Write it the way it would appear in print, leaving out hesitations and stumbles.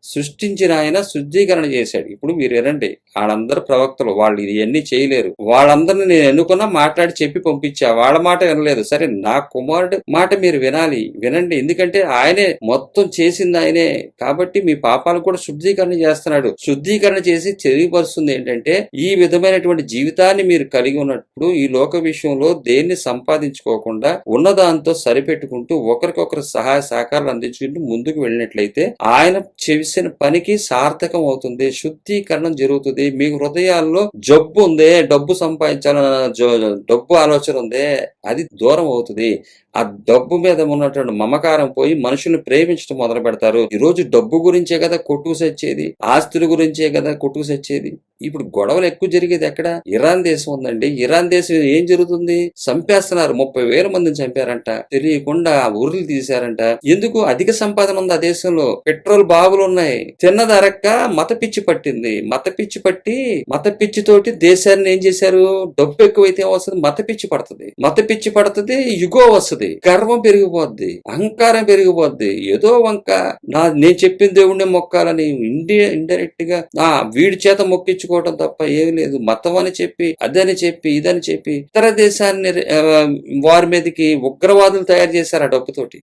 సృష్టించిన ఆయన శుద్ధీకరణ చేశాడు. ఇప్పుడు మీరు వినండి, వాళ్ళందరూ ప్రవక్తలు, వాళ్ళు ఇవన్నీ చేయలేరు. వాళ్ళందరిని నేను ఎన్నుకున్నా మాట్లాడి చెప్పి పంపించా, వాళ్ళ మాట వినలేదు. సరే, నా కుమారుడు మాట మీరు వినండి, ఎందుకంటే ఆయనే మొత్తం చేసింది ఆయనే. కాబట్టి మీ పాపాలు కూడా శుద్ధీకరణ చేస్తున్నాడు. శుద్ధీకరణ చేసి తెలియపరుస్తుంది ఏంటంటే, ఈ విధమైనటువంటి జీవితాన్ని మీరు కలిగి ఉన్నప్పుడు ఈ లోక విషయంలో దేన్ని సంపాదించుకోకుండా ఉన్నదాంతో సరిపెట్టుకుంటూ ఒకరికొకరు సహాయ సహకారాలు అందించుకుంటూ ముందుకు వెళ్ళినట్లయితే ఆయన చేసిన పనికి సార్థకం అవుతుంది, శుద్ధీకరణం జరుగుతుంది. మీకు హృదయాల్లో జబ్బు ఉందే, డబ్బు సంపాదించాలన్న డబ్బు ఆలోచన ఉందే, అది దూరం అవుతుంది. ఆ డబ్బు మీద ఉన్నటువంటి మమకారం పోయి మనుషుల్ని ప్రేమించడం మొదలు పెడతారు. ఈ రోజు డబ్బు గురించే కదా కొట్టుకు సచ్చేది, ఆస్తుల గురించే కదా కొట్టుకు సచ్చేది. ఇప్పుడు గొడవలు ఎక్కువ జరిగేది ఎక్కడ? ఇరాన్ దేశం ఉందండి. ఇరాన్ దేశం ఏం జరుగుతుంది? చంపేస్తున్నారు. 30,000 మందిని చంపారంట, తెలియకుండా ఉరులు తీశారంట. ఎందుకు? అధిక సంపాదన ఉంది ఆ దేశంలో, పెట్రోల్ బావులు ఉన్నాయి. తిన్నదరక్క మత పిచ్చి పట్టింది. మత పిచ్చితోటి దేశాన్ని ఏం చేశారు? డబ్బు ఎక్కువైతే వస్తుంది, మత పిచ్చి పడుతుంది, యుగో వస్తుంది, గర్వం పెరిగిపోద్ది, అహంకారం పెరిగిపోద్ది. ఏదో వంక నేను చెప్పిన దేవుణ్ణి మొక్కాలని ఇండైరెక్ట్ గా వీడి చేత మొక్కించుకోవడం తప్ప ఏమి లేదు. మతం అని చెప్పి, అదని చెప్పి, ఇదని చెప్పి ఇతర దేశాన్ని వారి మీదకి ఉగ్రవాదులు తయారు చేశారు ఆ డబ్బుతోటి.